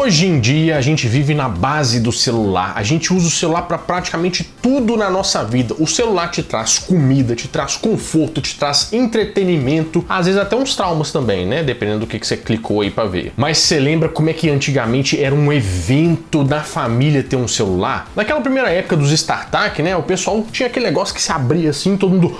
Hoje em dia a gente vive na base do celular, a gente usa o celular para praticamente tudo na nossa vida. O celular te traz comida, te traz conforto, te traz entretenimento, às vezes até uns traumas também, né? Dependendo do que você clicou aí para ver. Mas você lembra como é que antigamente era um evento da família ter um celular? Naquela primeira época dos StarTAC, né? O pessoal tinha aquele negócio que se abria assim, todo mundo,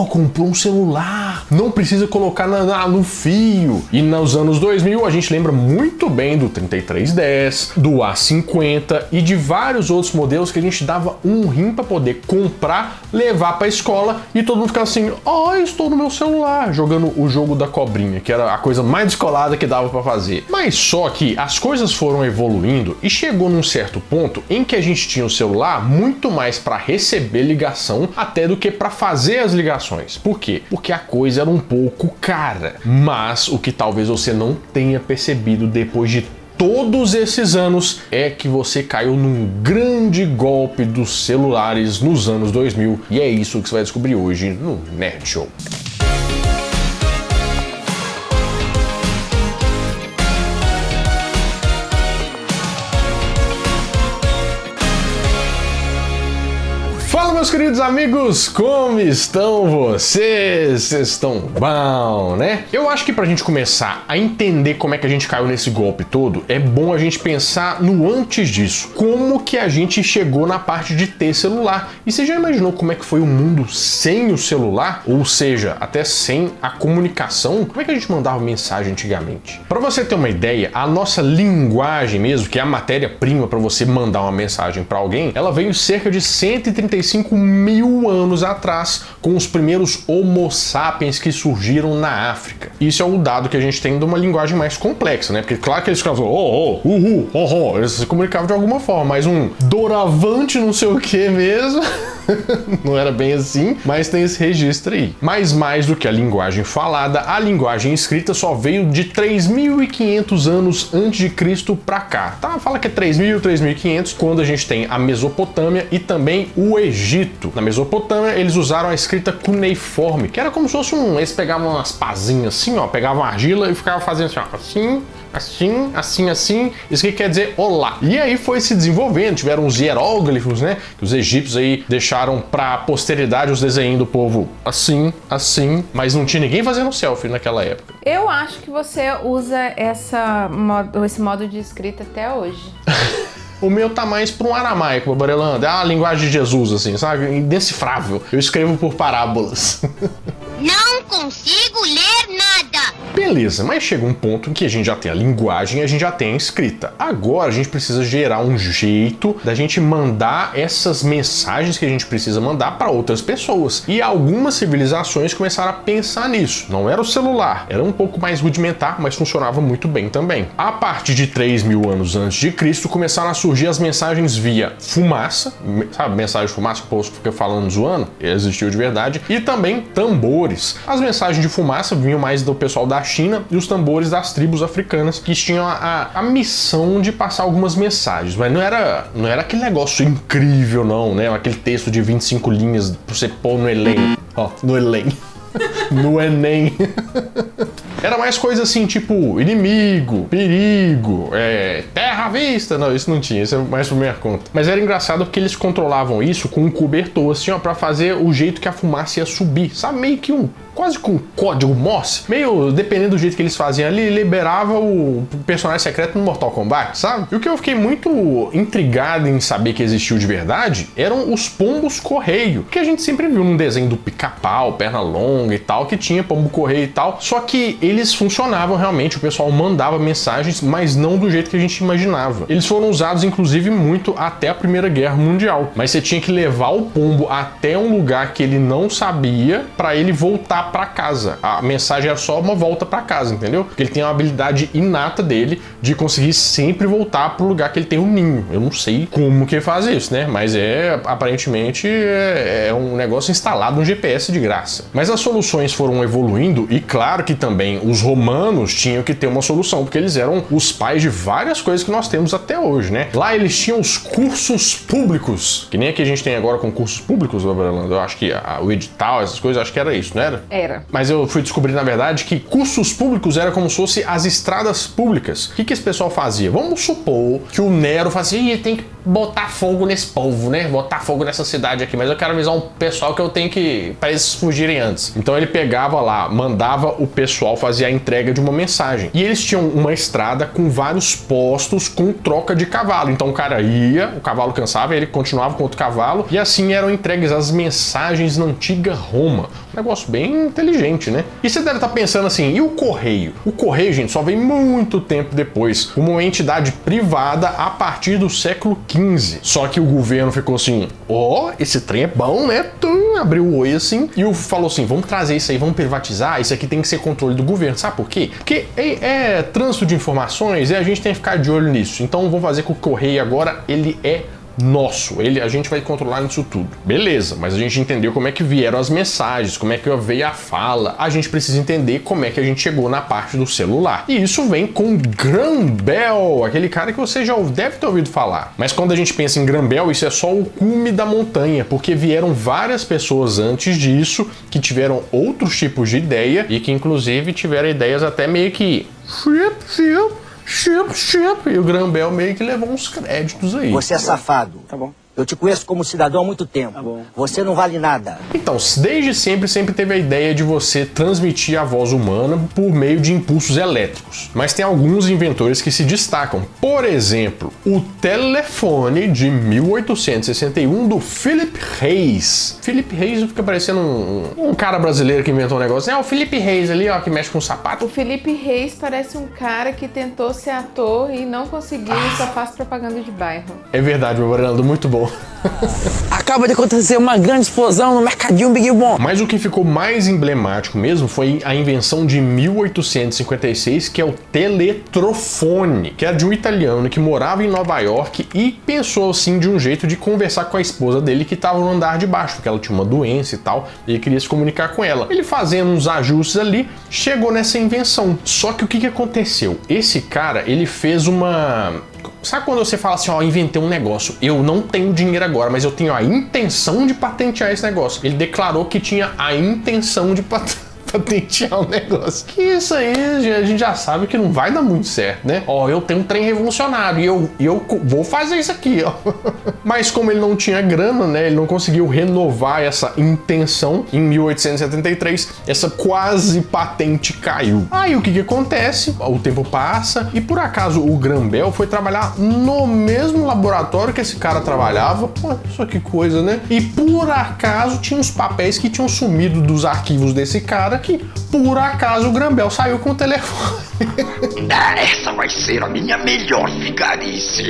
comprou um celular, não precisa colocar no fio. E nos anos 2000 a gente lembra muito bem do 3310, do A50 e de vários outros modelos que a gente dava um rim para poder comprar, levar para a escola e todo mundo ficava assim, estou no meu celular, jogando o jogo da cobrinha, que era a coisa mais descolada que dava para fazer. Mas só que as coisas foram evoluindo e chegou num certo ponto em que a gente tinha o celular muito mais para receber ligação até do que para fazer as ligações. Por quê? Porque a coisa era um pouco cara. Mas o que talvez você não tenha percebido depois de todos esses anos é que você caiu num grande golpe dos celulares nos anos 2000 e é isso que você vai descobrir hoje no Nerd Show. Fala, meus queridos amigos, como estão vocês? Vocês estão bom, né? Eu acho que pra gente começar a entender como é que a gente caiu nesse golpe todo, é bom a gente pensar no antes disso. Como que a gente chegou na parte de ter celular? E você já imaginou como é que foi o mundo sem o celular? Ou seja, até sem a comunicação? Como é que a gente mandava mensagem antigamente? Pra você ter uma ideia, a nossa linguagem mesmo, que é a matéria-prima pra você mandar uma mensagem pra alguém, ela veio cerca de 135 mil anos atrás, com os primeiros Homo sapiens que surgiram na África. Isso é o dado que a gente tem de uma linguagem mais complexa, né? Porque claro que eles ficavam eles se comunicavam de alguma forma, mas um doravante não sei o que mesmo, não era bem assim, mas tem esse registro aí. Mas mais do que a linguagem falada, a linguagem escrita só veio de 3.500 anos antes de Cristo pra cá, tá? Fala que é 3.000, 3.500, quando a gente tem a Mesopotâmia e também o Egito. Na Mesopotâmia, eles usaram a escrita cuneiforme, que era como se fosse eles pegavam umas pazinhas assim, pegavam argila e ficavam fazendo assim, isso que quer dizer olá. E aí foi se desenvolvendo, tiveram os hieróglifos, né, que os egípcios aí deixaram pra posteridade os desenhos do povo assim, mas não tinha ninguém fazendo selfie naquela época. Eu acho que você usa esse modo de escrita até hoje. O meu tá mais pra um aramaico, Barelanda. É a linguagem de Jesus, assim, sabe? Indecifrável. Eu escrevo por parábolas. Não consigo ler nada. Beleza, mas chega um ponto em que a gente já tem a linguagem e a gente já tem a escrita. Agora a gente precisa gerar um jeito da gente mandar essas mensagens que a gente precisa mandar para outras pessoas. E algumas civilizações começaram a pensar nisso. Não era o celular, era um pouco mais rudimentar, mas funcionava muito bem também. A partir de 3.000 anos antes de Cristo, começaram a surgir as mensagens via fumaça, sabe, mensagem de fumaça que o povo fica falando zoando, existiu de verdade, e também tambores. As mensagens de fumaça vinham mais do pessoal da China e os tambores das tribos africanas, que tinham a missão de passar algumas mensagens, mas não era aquele negócio incrível não, né, aquele texto de 25 linhas pra você pôr no Enem, no Enem. Era mais coisa assim, tipo inimigo, perigo, terra à vista. Não, isso não tinha, isso é mais por minha conta. Mas era engraçado porque eles controlavam isso com um cobertor, assim, pra fazer o jeito que a fumaça ia subir. Sabe, meio que quase com um código Morse. Meio, dependendo do jeito que eles faziam ali, liberava o personagem secreto no Mortal Kombat, sabe? E o que eu fiquei muito intrigado em saber que existiu de verdade eram os pombos correio, que a gente sempre viu num desenho do Pica-Pau, Pernalonga e tal, que tinha pombo correio e tal. Só que eles funcionavam realmente, o pessoal mandava mensagens, mas não do jeito que a gente imaginava. Eles foram usados, inclusive, muito até a Primeira Guerra Mundial. Mas você tinha que levar o pombo até um lugar que ele não sabia para ele voltar para casa. A mensagem era só uma volta para casa, entendeu? Porque ele tem uma habilidade inata dele de conseguir sempre voltar pro lugar que ele tem um ninho. Eu não sei como que faz isso, né? Mas aparentemente é um negócio instalado no GPS de graça. Mas as soluções foram evoluindo e claro que também os romanos tinham que ter uma solução, porque eles eram os pais de várias coisas que nós nós temos até hoje, né? Lá eles tinham os cursos públicos, que nem aqui a gente tem agora com cursos públicos, eu acho que o edital, essas coisas, acho que era isso, não era? Era. Mas eu fui descobrir, na verdade, que cursos públicos era como se fosse as estradas públicas. O que esse pessoal fazia? Vamos supor que o Nero fazia, tem que botar fogo nesse povo, né? Botar fogo nessa cidade aqui, mas eu quero avisar um pessoal que eu tenho que... para eles fugirem antes. Então ele pegava lá, mandava o pessoal fazer a entrega de uma mensagem. E eles tinham uma estrada com vários postos com troca de cavalo. Então o cara ia, o cavalo cansava, ele continuava com outro cavalo, e assim eram entregues as mensagens na antiga Roma. Um negócio bem inteligente, né? E você deve estar pensando assim, e o correio? O correio, gente, só vem muito tempo depois. Uma entidade privada a partir do século XV. Só que o governo ficou assim, esse trem é bom, né? Abriu o olho assim e falou assim, vamos trazer isso aí, vamos privatizar, isso aqui tem que ser controle do governo. Sabe por quê? Porque é trânsito de informações e a gente tem que ficar de olho nisso. Então vamos fazer com que o correio agora, ele é nosso, a gente vai controlar isso tudo. Beleza, mas a gente entendeu como é que vieram as mensagens, como é que veio a fala. A gente precisa entender como é que a gente chegou na parte do celular. E isso vem com Graham Bell, aquele cara que você já deve ter ouvido falar. Mas quando a gente pensa em Graham Bell, isso é só o cume da montanha, porque vieram várias pessoas antes disso que tiveram outros tipos de ideia e que inclusive tiveram ideias até meio que... E o Graham Bell meio que levou uns créditos aí. Você é safado. Tá bom. Eu te conheço como cidadão há muito tempo. Tá bom. Você não vale nada. Então, desde sempre teve a ideia de você transmitir a voz humana por meio de impulsos elétricos. Mas tem alguns inventores que se destacam. Por exemplo, o telefone de 1861 do Philip Reis. Philip Reis fica parecendo um cara brasileiro que inventou um negócio. É o Philip Reis ali, ó, que mexe com sapato. O Felipe Reis parece um cara que tentou ser ator e não conseguiu e só faz propaganda de bairro. É verdade, meu Fernando, muito bom. Acaba de acontecer uma grande explosão no Mercadinho Big Bom. Mas o que ficou mais emblemático mesmo foi a invenção de 1856, que é o teletrofone, que era de um italiano que morava em Nova York e pensou assim de um jeito de conversar com a esposa dele que estava no andar de baixo, porque ela tinha uma doença e tal, e ele queria se comunicar com ela. Ele fazendo uns ajustes ali, chegou nessa invenção. Só que o que aconteceu? Esse cara, ele fez uma... Sabe quando você fala assim, inventei um negócio, eu não tenho dinheiro agora, mas eu tenho a intenção de patentear esse negócio. Ele declarou que tinha a intenção de patentear o negócio. Que isso aí, a gente já sabe que não vai dar muito certo, né? Eu tenho um trem revolucionário e eu vou fazer isso aqui, ó. Mas como ele não tinha grana, né? Ele não conseguiu renovar essa intenção. Em 1873, essa quase patente caiu. Aí o que acontece? O tempo passa e por acaso o Graham Bell foi trabalhar no mesmo laboratório que esse cara trabalhava. Pô, só que coisa, né? E por acaso tinha uns papéis que tinham sumido dos arquivos desse cara, que por acaso o Graham Bell saiu com o telefone. Essa vai ser a minha melhor vigarice.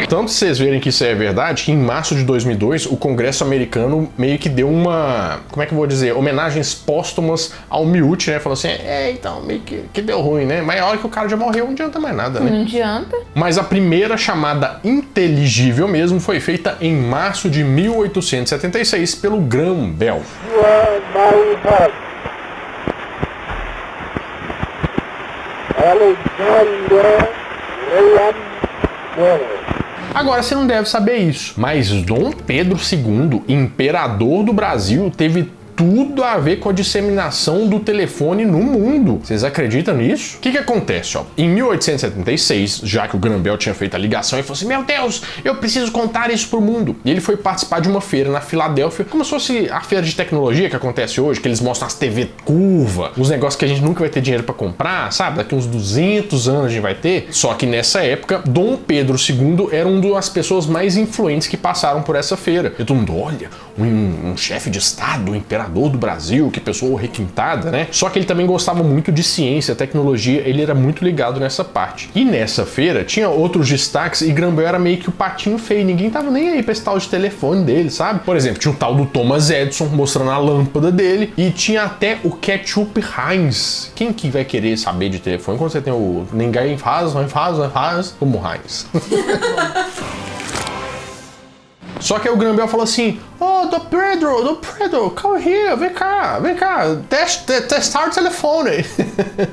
Tanto vocês verem que isso é verdade, que em março de 2002 o Congresso americano meio que deu uma, como é que eu vou dizer, homenagens póstumas ao Miúcha, né? Falou assim, então meio que deu ruim, né? Mas a hora que o cara já morreu não adianta mais nada, né? Não adianta. Mas a primeira chamada inteligível mesmo foi feita em março de 1876 pelo Graham Bell. Agora você não deve saber isso, mas Dom Pedro II, imperador do Brasil, teve tudo a ver com a disseminação do telefone no mundo. Vocês acreditam nisso? O que acontece, ó? Em 1876, já que o Graham Bell tinha feito a ligação, ele falou assim, meu Deus, eu preciso contar isso pro mundo. E ele foi participar de uma feira na Filadélfia, como se fosse a feira de tecnologia que acontece hoje, que eles mostram as TV curva, os negócios que a gente nunca vai ter dinheiro pra comprar, sabe? Daqui uns 200 anos a gente vai ter. Só que nessa época, Dom Pedro II era uma das pessoas mais influentes que passaram por essa feira. E todo mundo, olha, um chefe de estado, um imperador do Brasil, que pessoa requintada, né? Só que ele também gostava muito de ciência, tecnologia, ele era muito ligado nessa parte. E nessa feira tinha outros destaques e Graham Bell era meio que o patinho feio, ninguém tava nem aí pra esse tal de telefone dele, sabe? Por exemplo, tinha o tal do Thomas Edison mostrando a lâmpada dele e tinha até o Ketchup Heinz. Quem que vai querer saber de telefone quando você tem o ninguém faz como Heinz? Só que aí o Graham Bell falou assim, Dom Pedro, come here, vem cá, testar o telefone.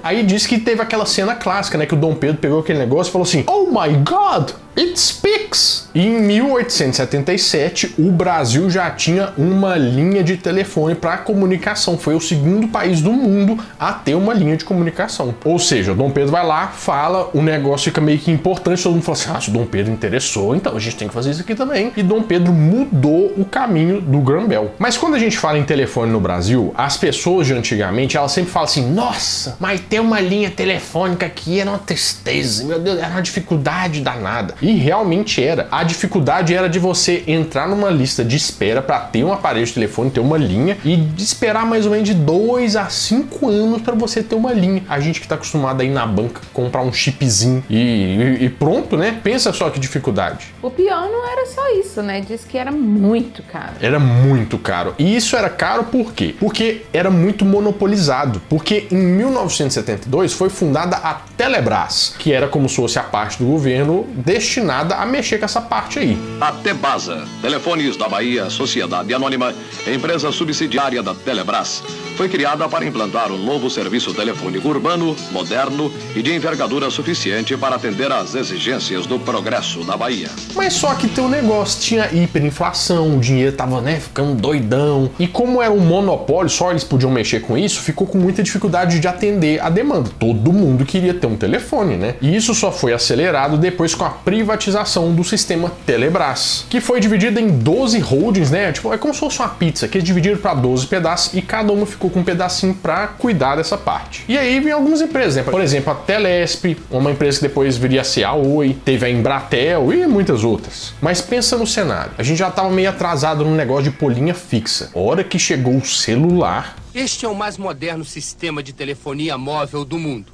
Aí disse que teve aquela cena clássica, né, que o Dom Pedro pegou aquele negócio e falou assim, oh my God, it speaks! E em 1877, o Brasil já tinha uma linha de telefone para comunicação. Foi o segundo país do mundo a ter uma linha de comunicação. Ou seja, o Dom Pedro vai lá, fala, o negócio fica meio que importante, todo mundo fala assim, se o Dom Pedro interessou, então a gente tem que fazer isso aqui também. E Dom Pedro mudou o caminho do Graham Bell. Mas quando a gente fala em telefone no Brasil, as pessoas de antigamente, elas sempre falam assim, nossa, mas ter uma linha telefônica aqui era uma tristeza, meu Deus, era uma dificuldade danada. E realmente era. A dificuldade era de você entrar numa lista de espera para ter um aparelho de telefone, ter uma linha, e de esperar mais ou menos de 2 a 5 anos para você ter uma linha. A gente que tá acostumado a ir na banca, comprar um chipzinho e pronto, né? Pensa só que dificuldade. O pior não era só isso, né? Diz que era muito caro. Era muito caro. E isso era caro por quê? Porque era muito monopolizado. Porque em 1972 foi fundada a Telebrás, que era como se fosse a parte do governo destinada a mexer com essa parte aí. A Tebasa, Telefones da Bahia, Sociedade Anônima, empresa subsidiária da Telebrás, foi criada para implantar um novo serviço telefônico urbano, moderno e de envergadura suficiente para atender às exigências do progresso da Bahia. Mas só que tem um negócio, tinha hiperinflação, o dinheiro tava, né, ficando doidão. E como era um monopólio, só eles podiam mexer com isso, ficou com muita dificuldade de atender a demanda. Todo mundo queria ter um telefone, né? E isso só foi acelerado depois com a privatização do sistema Telebrás, que foi dividido em 12 holdings, né? Tipo, é como se fosse uma pizza, que eles dividiram para 12 pedaços e cada uma ficou com um pedacinho para cuidar dessa parte. E aí vem algumas empresas, né? Por exemplo, a Telesp, uma empresa que depois viria a ser a Oi, teve a Embratel e muitas outras. Mas pensa no cenário, a gente já estava meio atrasado no negócio de pôr linha fixa. A hora que chegou o celular... Este é o mais moderno sistema de telefonia móvel do mundo.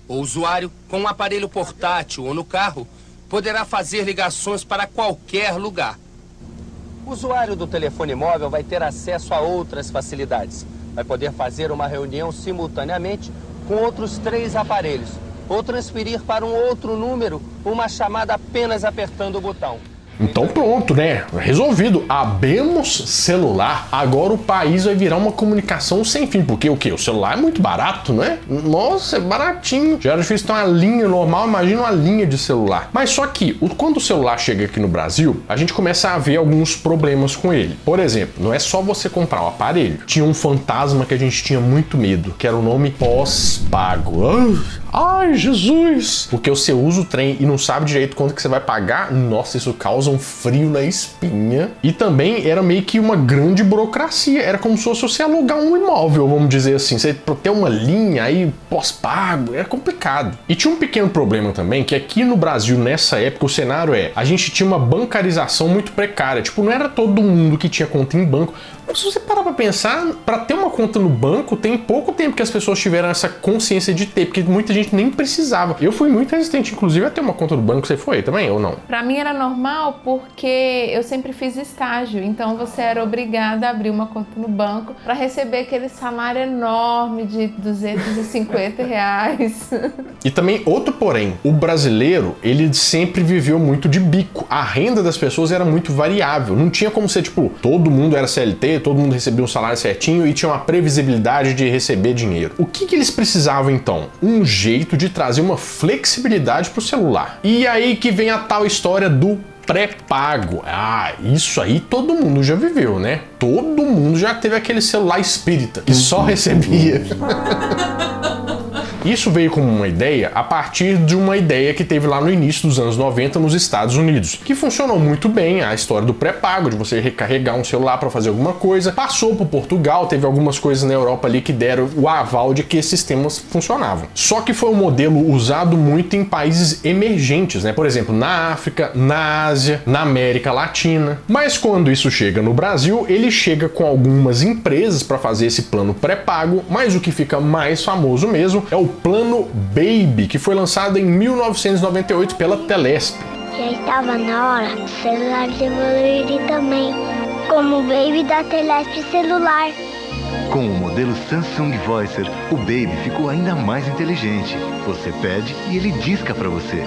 O usuário, com um aparelho portátil ou no carro, poderá fazer ligações para qualquer lugar. O usuário do telefone móvel vai ter acesso a outras facilidades. Vai poder fazer uma reunião simultaneamente com outros 3 aparelhos, ou transferir para um outro número uma chamada apenas apertando o botão. Então pronto, né? Resolvido. Abemos celular. Agora o país vai virar uma comunicação sem fim. Porque o quê? O celular é muito barato, né? Nossa, é baratinho. Já era difícil ter uma linha normal, imagina uma linha de celular. Mas só que, quando o celular chega aqui no Brasil, a gente começa a ver alguns problemas com ele. Por exemplo, não é só você comprar o aparelho. Tinha um fantasma que a gente tinha muito medo, que era o nome pós-pago. Ai, Jesus! Porque você usa o trem e não sabe direito quanto que você vai pagar. Nossa, isso causa um frio na espinha. E também era meio que uma grande burocracia. Era como se fosse você alugar um imóvel, vamos dizer assim. Você ter uma linha aí pós-pago, era complicado. E tinha um pequeno problema também, que aqui no Brasil, nessa época, o cenário a gente tinha uma bancarização muito precária. Tipo, não era todo mundo que tinha conta em banco. Mas se você parar pra pensar, pra ter uma conta no banco, tem pouco tempo que as pessoas tiveram essa consciência de ter, porque muita gente nem precisava. Eu fui muito resistente, inclusive, a ter uma conta no banco. Você foi também, ou não? Pra mim era normal porque eu sempre fiz estágio, então você era obrigada a abrir uma conta no banco pra receber aquele salário enorme de R$250. E também, outro porém, o brasileiro, ele sempre viveu muito de bico. A renda das pessoas era muito variável. Não tinha como ser, tipo, todo mundo era CLT, todo mundo recebia um salário certinho e tinha uma previsibilidade de receber dinheiro. O que eles precisavam então? Um jeito de trazer uma flexibilidade pro celular. E aí que vem a tal história do pré-pago. Ah, isso aí todo mundo já viveu, né? Todo mundo já teve aquele celular espírita que só recebia. Isso veio como uma ideia a partir de uma ideia que teve lá no início dos anos 90 nos Estados Unidos, que funcionou muito bem, a história do pré-pago, de você recarregar um celular para fazer alguma coisa. Passou por Portugal, teve algumas coisas na Europa ali que deram o aval de que esses sistemas funcionavam. Só que foi um modelo usado muito em países emergentes, né? Por exemplo, na África, na Ásia, na América Latina. Mas quando isso chega no Brasil, ele chega com algumas empresas para fazer esse plano pré-pago, mas o que fica mais famoso mesmo é o Plano Baby, que foi lançado em 1998 pela Telesp. Já estava na hora dos celulares evoluírem também, como o Baby da Telesp celular. Com o modelo Samsung Voicer, o Baby ficou ainda mais inteligente. Você pede e ele disca para você.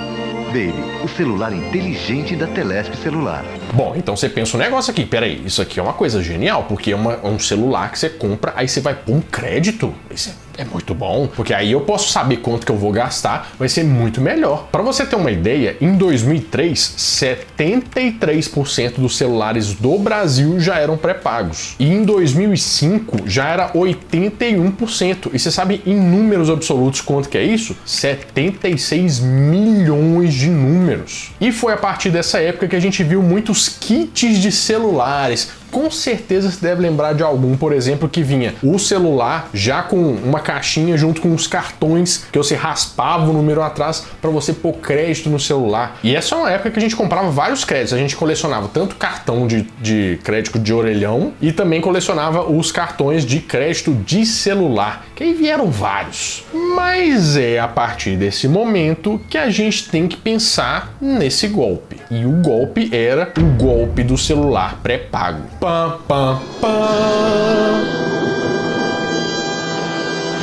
Baby, o celular inteligente da Telesp Celular. Bom, então você pensa um negócio aqui, peraí, isso aqui é uma coisa genial, porque é um celular que você compra, aí você vai pôr um crédito. Isso é muito bom, porque aí eu posso saber quanto que eu vou gastar, vai ser muito melhor. Para você ter uma ideia, em 2003, 73% dos celulares do Brasil já eram pré-pagos. E em 2005 já era 81%. E você sabe em números absolutos quanto que é isso? 76 milhões de números. E foi a partir dessa época que a gente viu muitos kits de celulares. Com certeza você deve lembrar de algum, por exemplo, que vinha o celular já com uma caixinha junto com os cartões que você raspava o número atrás para você pôr crédito no celular. E essa é uma época que a gente comprava vários créditos. A gente colecionava tanto cartão de crédito de orelhão e também colecionava os cartões de crédito de celular, que aí vieram vários. Mas é a partir desse momento que a gente tem que pensar nesse golpe. E o golpe era o golpe do celular pré-pago. Pam, pam, pam.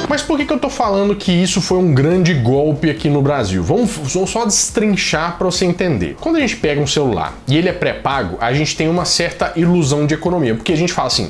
Mas por que eu tô falando que isso foi um grande golpe aqui no Brasil? Vamos só destrinchar para você entender. Quando a gente pega um celular e ele é pré-pago, a gente tem uma certa ilusão de economia, porque a gente fala assim,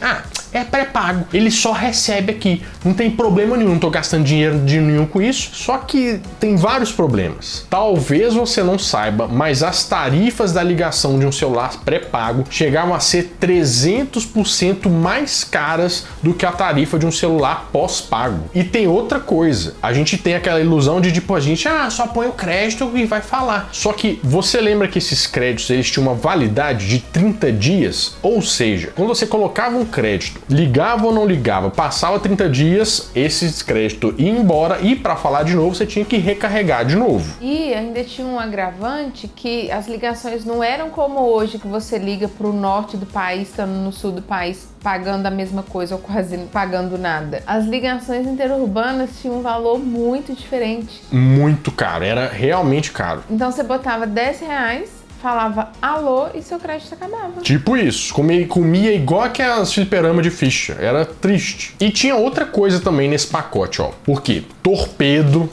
é pré-pago, ele só recebe aqui, não tem problema nenhum, não tô gastando dinheiro nenhum com isso. Só que tem vários problemas. Talvez você não saiba, mas as tarifas da ligação de um celular pré-pago chegavam a ser 300% mais caras do que a tarifa de um celular pós-pago. E tem outra coisa, a gente tem aquela ilusão de tipo, a gente só põe o crédito e vai falar. Só que você lembra que esses créditos eles tinham uma validade de 30 dias? Ou seja, quando você colocava um crédito, ligava ou não ligava, passava 30 dias, esse crédito ia embora e para falar de novo você tinha que recarregar de novo. E ainda tinha um agravante que as ligações não eram como hoje, que você liga para o norte do país, estando no sul do país, pagando a mesma coisa ou quase pagando nada. As ligações interurbanas tinham um valor muito diferente. Muito caro, era realmente caro. Então você botava R$10, falava alô e seu crédito acabava. Tipo isso, comia igual aquelas fliperama de ficha, era triste. E tinha outra coisa também nesse pacote, ó. Por quê? Torpedo,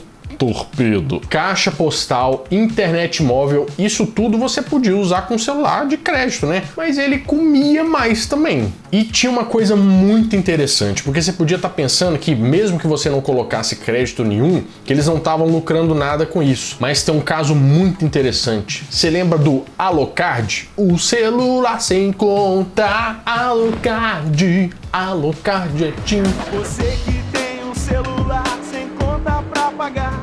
caixa postal, internet móvel, isso tudo você podia usar com celular de crédito, né? Mas ele comia mais também. E tinha uma coisa muito interessante, porque você podia estar pensando que mesmo que você não colocasse crédito nenhum, que eles não estavam lucrando nada com isso. Mas tem um caso muito interessante. Você lembra do Alocard? O celular sem conta, Alocard é tim. Você que tem um celular sem conta pra pagar,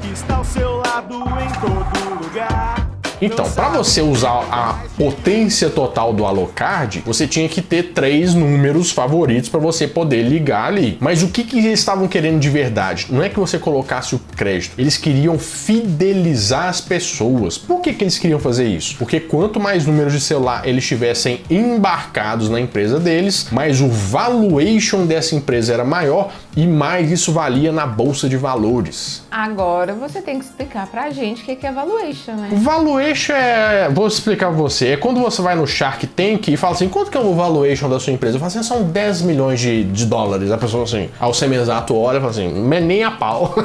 que está ao seu lado em todo lugar. Então, para você usar a potência total do Alocard, você tinha que ter 3 números favoritos para você poder ligar ali. Mas o que eles estavam querendo de verdade? Não é que você colocasse o crédito, eles queriam fidelizar as pessoas. Por que eles queriam fazer isso? Porque quanto mais números de celular eles tivessem embarcados na empresa deles, mais o valuation dessa empresa era maior e mais isso valia na bolsa de valores. Agora você tem que explicar pra gente o que é valuation, né? Valuation vou explicar pra você, é quando você vai no Shark Tank e fala assim, quanto que é o valuation da sua empresa? Eu falo assim, são 10 milhões de dólares. A pessoa assim, ao semi-exato olha e fala assim, nem a pau.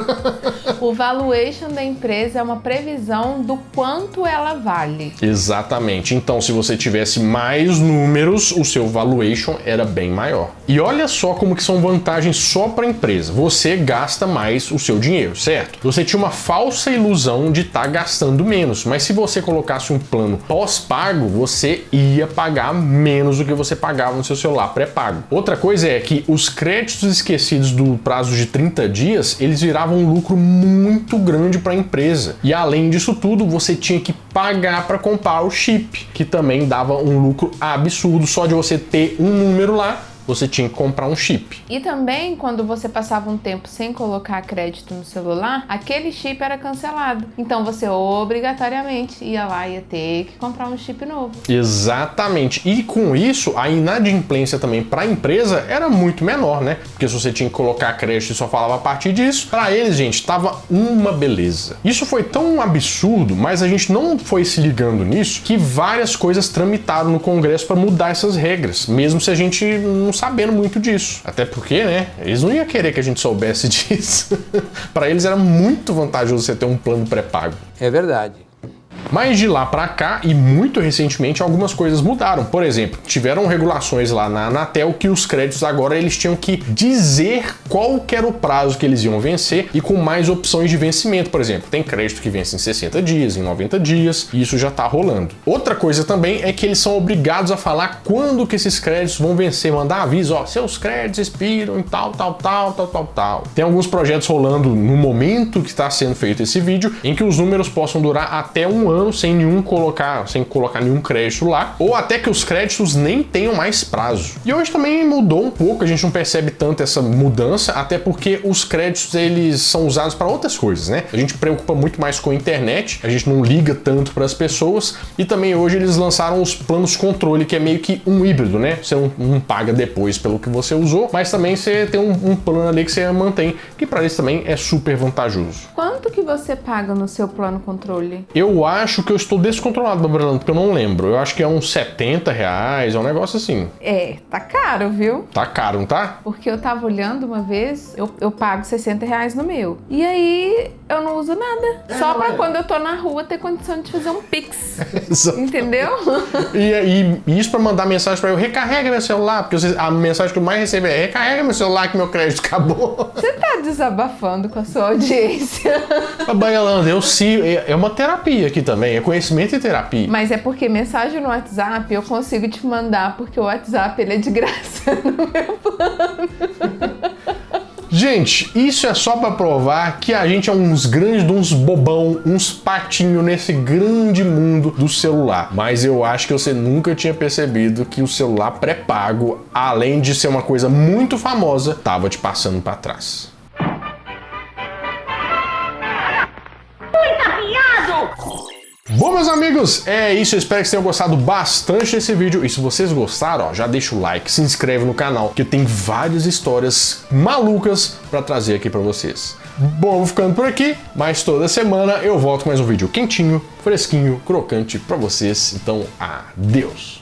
O valuation da empresa é uma previsão do quanto ela vale. Exatamente. Então, se você tivesse mais números, o seu valuation era bem maior. E olha só como que são vantagens só para a empresa. Você gasta mais o seu dinheiro, certo? Você tinha uma falsa ilusão de estar gastando menos, mas se você colocasse um plano pós-pago, você ia pagar menos do que você pagava no seu celular pré-pago. Outra coisa é que os créditos esquecidos do prazo de 30 dias, eles viravam um lucro muito grande para a empresa. E além disso tudo, você tinha que pagar para comprar o chip, que também dava um lucro absurdo. Só de você ter um número lá, você tinha que comprar um chip. E também, quando você passava um tempo sem colocar crédito no celular, aquele chip era cancelado. Então você obrigatoriamente ia lá e ia ter que comprar um chip novo. Exatamente. E com isso, a inadimplência também para a empresa era muito menor, né? Porque se você tinha que colocar crédito e só falava a partir disso, para eles, gente, tava uma beleza. Isso foi tão absurdo, mas a gente não foi se ligando nisso, que várias coisas tramitaram no Congresso para mudar essas regras, mesmo se a gente não sabendo muito disso. Até porque, né, eles não iam querer que a gente soubesse disso. Para eles era muito vantajoso você ter um plano pré-pago. É verdade. Mas de lá pra cá, e muito recentemente, algumas coisas mudaram. Por exemplo, tiveram regulações lá na Anatel que os créditos agora eles tinham que dizer qual que era o prazo que eles iam vencer e com mais opções de vencimento. Por exemplo, tem crédito que vence em 60 dias, em 90 dias, e isso já tá rolando. Outra coisa também é que eles são obrigados a falar quando que esses créditos vão vencer, mandar aviso, ó, seus créditos expiram em tal. Tem alguns projetos rolando no momento que está sendo feito esse vídeo, em que os números possam durar até um ano sem colocar nenhum crédito lá, ou até que os créditos nem tenham mais prazo. E hoje também mudou um pouco, a gente não percebe tanto essa mudança, até porque os créditos eles são usados para outras coisas, né? A gente preocupa muito mais com a internet, a gente não liga tanto para as pessoas, e também hoje eles lançaram os planos controle, que é meio que um híbrido, né? Você não paga depois pelo que você usou, mas também você tem um plano ali que você mantém, que para eles também é super vantajoso. Quanto que você paga no seu plano controle? Eu acho que eu estou descontrolado, Brando, porque eu não lembro. Eu acho que é uns R$70, é um negócio assim. É, tá caro, viu? Tá caro, não tá? Porque eu tava olhando uma vez, eu pago R$60 no meu. E aí eu não uso nada. Só pra quando eu tô na rua ter condição de fazer um Pix. Entendeu? E isso pra mandar mensagem pra eu, recarrega meu celular, porque a mensagem que eu mais recebo é recarrega meu celular que meu crédito acabou. Você tá desabafando com a sua audiência. Baialando, é uma terapia aqui também, é conhecimento e terapia. Mas é porque mensagem no WhatsApp eu consigo te mandar, porque o WhatsApp ele é de graça no meu plano. Gente, isso é só pra provar que a gente é uns bobão, uns patinhos nesse grande mundo do celular. Mas eu acho que você nunca tinha percebido que o celular pré-pago, além de ser uma coisa muito famosa, tava te passando pra trás. Bom, meus amigos, é isso. Eu espero que vocês tenham gostado bastante desse vídeo. E se vocês gostaram, ó, já deixa o like, se inscreve no canal, que tem várias histórias malucas pra trazer aqui pra vocês. Bom, eu vou ficando por aqui, mas toda semana eu volto com mais um vídeo quentinho, fresquinho, crocante pra vocês. Então, adeus!